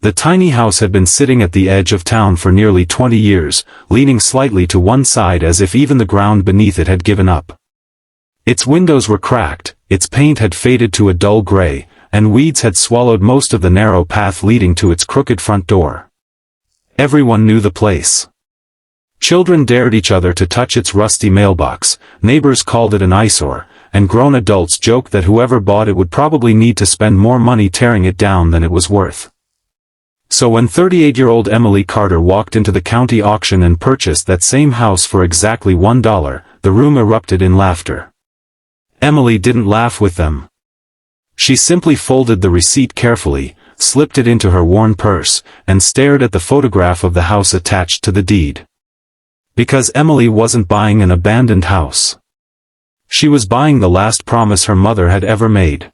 The tiny house had been sitting at the edge of town for nearly 20 years, leaning slightly to one side as if even the ground beneath it had given up. Its windows were cracked, its paint had faded to a dull gray, and weeds had swallowed most of the narrow path leading to its crooked front door. Everyone knew the place. Children dared each other to touch its rusty mailbox, neighbors called it an eyesore, and grown adults joked that whoever bought it would probably need to spend more money tearing it down than it was worth. So when 38-year-old Emily Carter walked into the county auction and purchased that same house for exactly $1, the room erupted in laughter. Emily didn't laugh with them. She simply folded the receipt carefully, slipped it into her worn purse, and stared at the photograph of the house attached to the deed. Because Emily wasn't buying an abandoned house. She was buying the last promise her mother had ever made.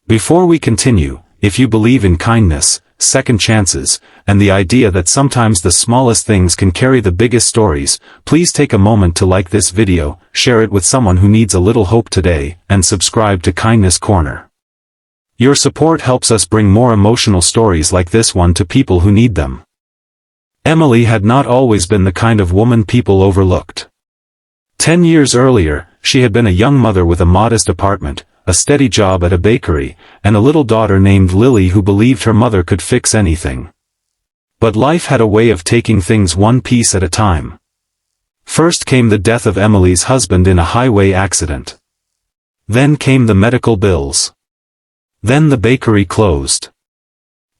Before we continue, if you believe in kindness, second chances, and the idea that sometimes the smallest things can carry the biggest stories, please take a moment to like this video, share it with someone who needs a little hope today, and subscribe to Kindness Corner. Your support helps us bring more emotional stories like this one to people who need them. Emily had not always been the kind of woman people overlooked. 10 years earlier, she had been a young mother with a modest apartment, a steady job at a bakery, and a little daughter named Lily who believed her mother could fix anything. But life had a way of taking things one piece at a time. First came the death of Emily's husband in a highway accident. Then came the medical bills. Then the bakery closed.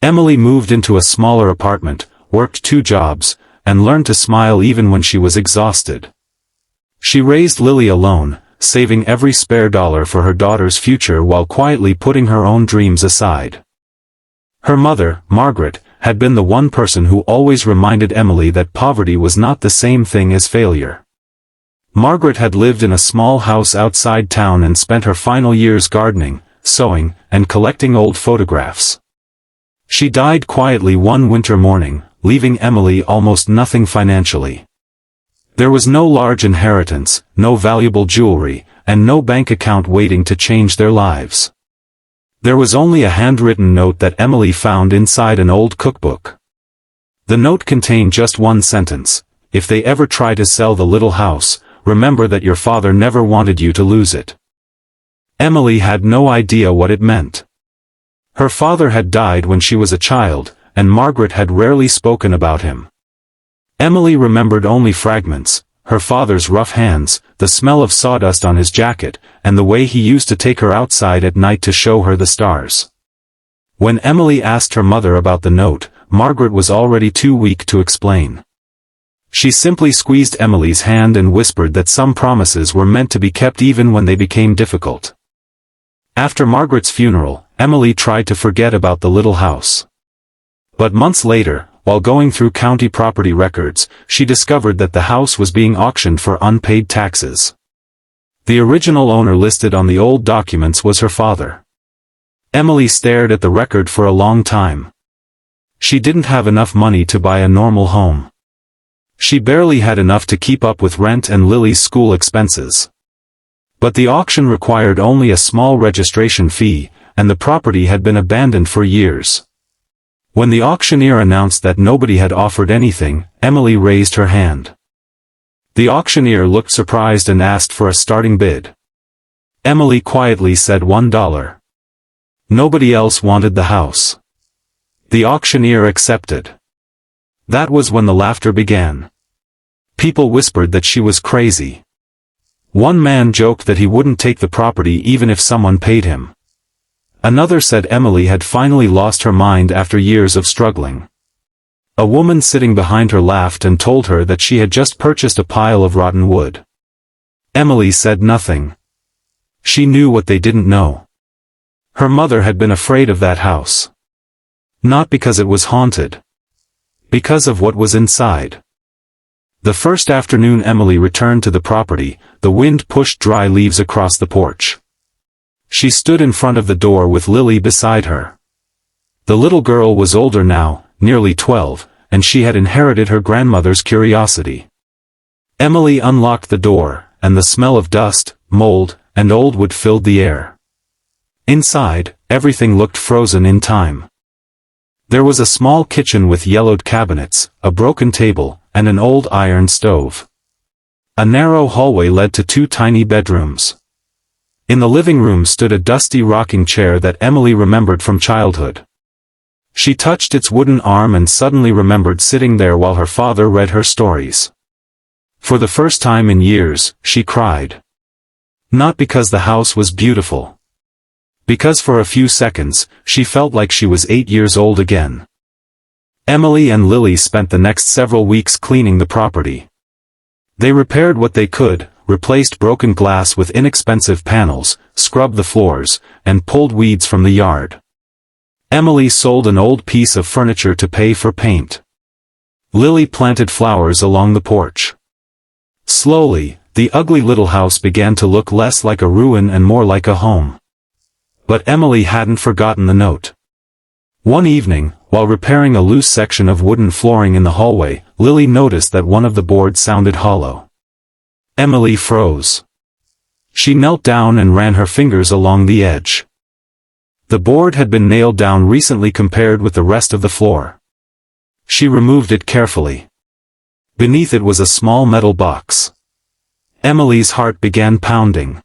Emily moved into a smaller apartment, worked 2 jobs, and learned to smile even when she was exhausted. She raised Lily alone, saving every spare dollar for her daughter's future while quietly putting her own dreams aside. Her mother, Margaret, had been the one person who always reminded Emily that poverty was not the same thing as failure. Margaret had lived in a small house outside town and spent her final years gardening, sewing, and collecting old photographs. She died quietly one winter morning, leaving Emily almost nothing financially. There was no large inheritance, no valuable jewelry, and no bank account waiting to change their lives. There was only a handwritten note that Emily found inside an old cookbook. The note contained just one sentence: "If they ever try to sell the little house, remember that your father never wanted you to lose it." Emily had no idea what it meant. Her father had died when she was a child, and Margaret had rarely spoken about him. Emily remembered only fragments: her father's rough hands, the smell of sawdust on his jacket, and the way he used to take her outside at night to show her the stars. When Emily asked her mother about the note, Margaret was already too weak to explain. She simply squeezed Emily's hand and whispered that some promises were meant to be kept even when they became difficult. After Margaret's funeral, Emily tried to forget about the little house. But months later, while going through county property records, she discovered that the house was being auctioned for unpaid taxes. The original owner listed on the old documents was her father. Emily stared at the record for a long time. She didn't have enough money to buy a normal home. She barely had enough to keep up with rent and Lily's school expenses. But the auction required only a small registration fee, and the property had been abandoned for years. When the auctioneer announced that nobody had offered anything, Emily raised her hand. The auctioneer looked surprised and asked for a starting bid. Emily quietly said $1. Nobody else wanted the house. The auctioneer accepted. That was when the laughter began. People whispered that she was crazy. One man joked that he wouldn't take the property even if someone paid him. Another said Emily had finally lost her mind after years of struggling. A woman sitting behind her laughed and told her that she had just purchased a pile of rotten wood. Emily said nothing. She knew what they didn't know. Her mother had been afraid of that house. Not because it was haunted. Because of what was inside. The first afternoon Emily returned to the property, the wind pushed dry leaves across the porch. She stood in front of the door with Lily beside her. The little girl was older now, nearly 12, and she had inherited her grandmother's curiosity. Emily unlocked the door, and the smell of dust, mold, and old wood filled the air. Inside, everything looked frozen in time. There was a small kitchen with yellowed cabinets, a broken table, and an old iron stove. A narrow hallway led to 2 tiny bedrooms. In the living room stood a dusty rocking chair that Emily remembered from childhood. She touched its wooden arm and suddenly remembered sitting there while her father read her stories. For the first time in years, she cried. Not because the house was beautiful. Because for a few seconds, she felt like she was 8 years old again. Emily and Lily spent the next several weeks cleaning the property. They repaired what they could, replaced broken glass with inexpensive panels, scrubbed the floors, and pulled weeds from the yard. Emily sold an old piece of furniture to pay for paint. Lily planted flowers along the porch. Slowly, the ugly little house began to look less like a ruin and more like a home. But Emily hadn't forgotten the note. One evening, while repairing a loose section of wooden flooring in the hallway, Lily noticed that one of the boards sounded hollow. Emily froze. She knelt down and ran her fingers along the edge. The board had been nailed down recently compared with the rest of the floor. She removed it carefully. Beneath it was a small metal box. Emily's heart began pounding.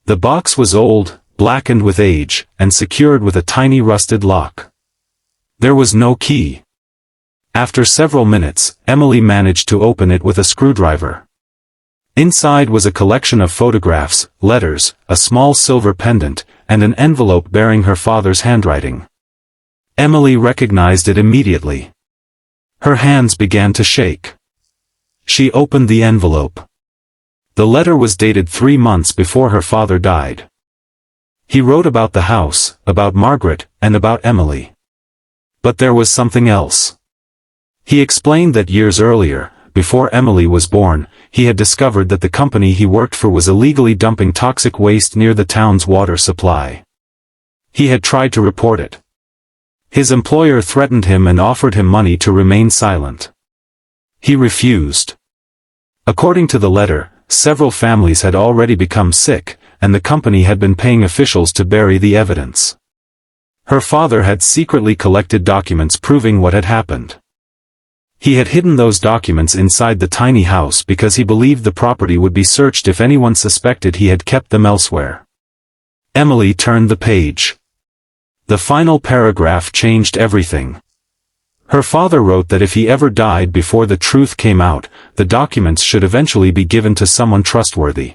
The box was old, blackened with age, and secured with a tiny rusted lock. There was no key. After several minutes, Emily managed to open it with a screwdriver. Inside was a collection of photographs, letters, a small silver pendant, and an envelope bearing her father's handwriting. Emily recognized it immediately. Her hands began to shake. She opened the envelope. The letter was dated 3 months before her father died. He wrote about the house, about Margaret, and about Emily. But there was something else. He explained that years earlier, before Emily was born, he had discovered that the company he worked for was illegally dumping toxic waste near the town's water supply. He had tried to report it. His employer threatened him and offered him money to remain silent. He refused. According to the letter, several families had already become sick, and the company had been paying officials to bury the evidence. Her father had secretly collected documents proving what had happened. He had hidden those documents inside the tiny house because he believed the property would be searched if anyone suspected he had kept them elsewhere. Emily turned the page. The final paragraph changed everything. Her father wrote that if he ever died before the truth came out, the documents should eventually be given to someone trustworthy.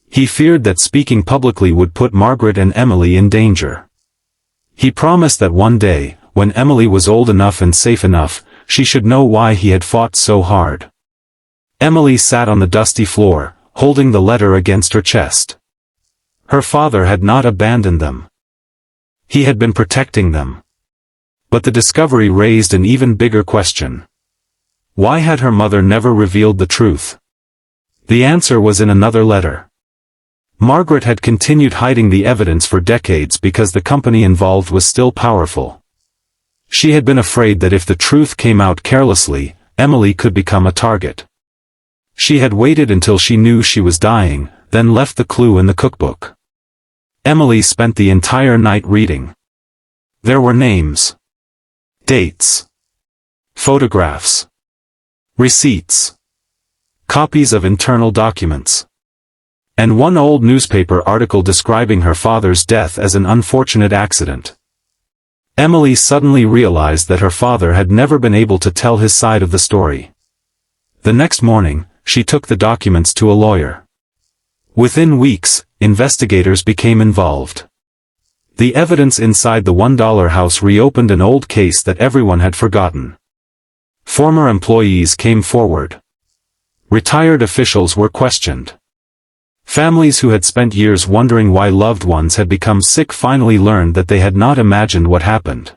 He feared that speaking publicly would put Margaret and Emily in danger. He promised that one day, when Emily was old enough and safe enough, she should know why he had fought so hard. Emily sat on the dusty floor, holding the letter against her chest. Her father had not abandoned them. He had been protecting them. But the discovery raised an even bigger question. Why had her mother never revealed the truth? The answer was in another letter. Margaret had continued hiding the evidence for decades because the company involved was still powerful. She had been afraid that if the truth came out carelessly, Emily could become a target. She had waited until she knew she was dying, then left the clue in the cookbook. Emily spent the entire night reading. There were names, dates, photographs, receipts, copies of internal documents, and one old newspaper article describing her father's death as an unfortunate accident. Emily suddenly realized that her father had never been able to tell his side of the story. The next morning, she took the documents to a lawyer. Within weeks, investigators became involved. The evidence inside the $1 house reopened an old case that everyone had forgotten. Former employees came forward. Retired officials were questioned. Families who had spent years wondering why loved ones had become sick finally learned that they had not imagined what happened.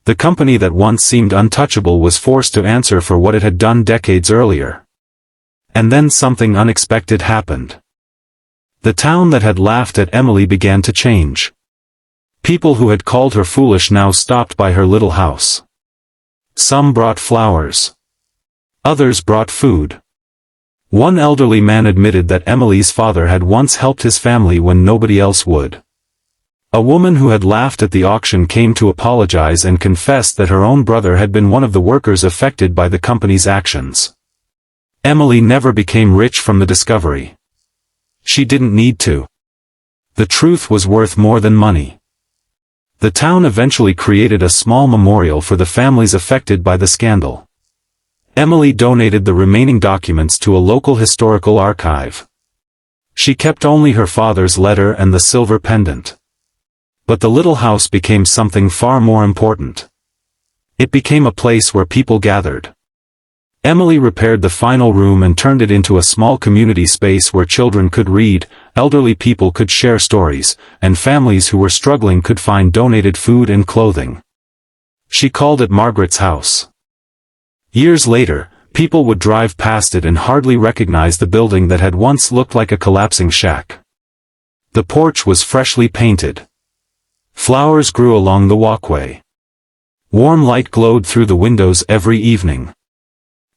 The company that once seemed untouchable was forced to answer for what it had done decades earlier. And then something unexpected happened. The town that had laughed at Emily began to change. People who had called her foolish now stopped by her little house. Some brought flowers. Others brought food. One elderly man admitted that Emily's father had once helped his family when nobody else would. A woman who had laughed at the auction came to apologize and confessed that her own brother had been one of the workers affected by the company's actions. Emily never became rich from the discovery. She didn't need to. The truth was worth more than money. The town eventually created a small memorial for the families affected by the scandal. Emily donated the remaining documents to a local historical archive. She kept only her father's letter and the silver pendant. But the little house became something far more important. It became a place where people gathered. Emily repaired the final room and turned it into a small community space where children could read, elderly people could share stories, and families who were struggling could find donated food and clothing. She called it Margaret's house. Years later, people would drive past it and hardly recognize the building that had once looked like a collapsing shack. The porch was freshly painted. Flowers grew along the walkway. Warm light glowed through the windows every evening.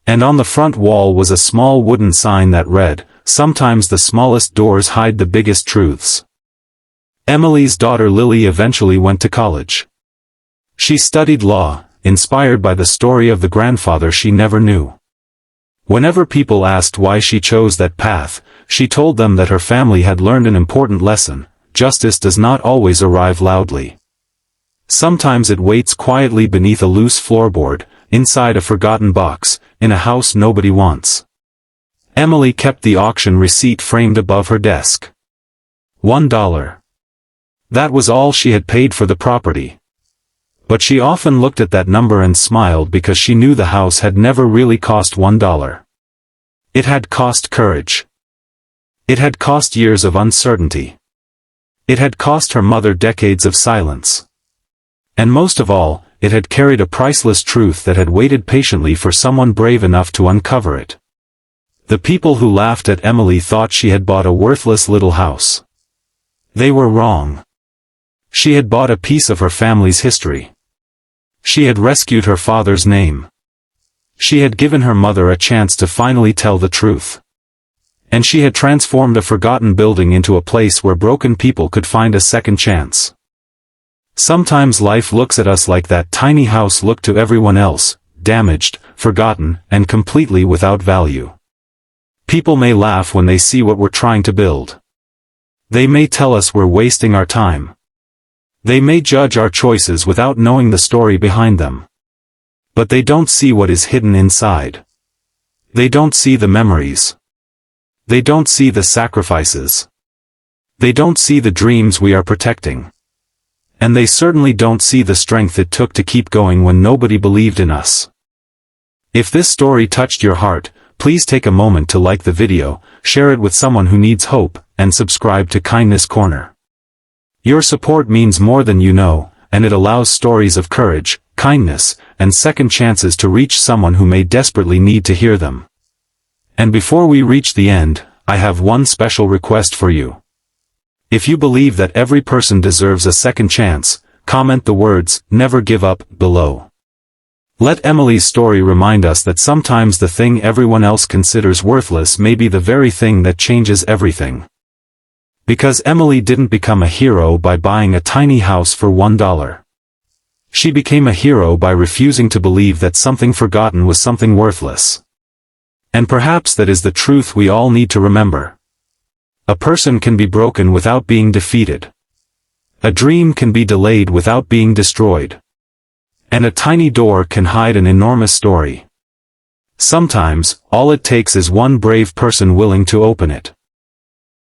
And on the front wall was a small wooden sign that read, "Sometimes the smallest doors hide the biggest truths." Emily's daughter Lily eventually went to college. She studied law, inspired by the story of the grandfather she never knew. Whenever people asked why she chose that path, she told them that her family had learned an important lesson: justice does not always arrive loudly. Sometimes it waits quietly beneath a loose floorboard, inside a forgotten box, in a house nobody wants. Emily kept the auction receipt framed above her desk. $1. That was all she had paid for the property. But she often looked at that number and smiled because she knew the house had never really cost $1. It had cost courage. It had cost years of uncertainty. It had cost her mother decades of silence. And most of all, it had carried a priceless truth that had waited patiently for someone brave enough to uncover it. The people who laughed at Emily thought she had bought a worthless little house. They were wrong. She had bought a piece of her family's history. She had rescued her father's name. She had given her mother a chance to finally tell the truth. And she had transformed a forgotten building into a place where broken people could find a second chance. Sometimes life looks at us like that tiny house looked to everyone else, damaged, forgotten, and completely without value. People may laugh when they see what we're trying to build. They may tell us we're wasting our time. They may judge our choices without knowing the story behind them. But they don't see what is hidden inside. They don't see the memories. They don't see the sacrifices. They don't see the dreams we are protecting. And they certainly don't see the strength it took to keep going when nobody believed in us. If this story touched your heart, please take a moment to like the video, share it with someone who needs hope, and subscribe to Kindness Corner. Your support means more than you know, and it allows stories of courage, kindness, and second chances to reach someone who may desperately need to hear them. And before we reach the end, I have one special request for you. If you believe that every person deserves a second chance, comment the words, "Never give up," below. Let Emily's story remind us that sometimes the thing everyone else considers worthless may be the very thing that changes everything. Because Emily didn't become a hero by buying a tiny house for $1. She became a hero by refusing to believe that something forgotten was something worthless. And perhaps that is the truth we all need to remember. A person can be broken without being defeated. A dream can be delayed without being destroyed. And a tiny door can hide an enormous story. Sometimes, all it takes is one brave person willing to open it.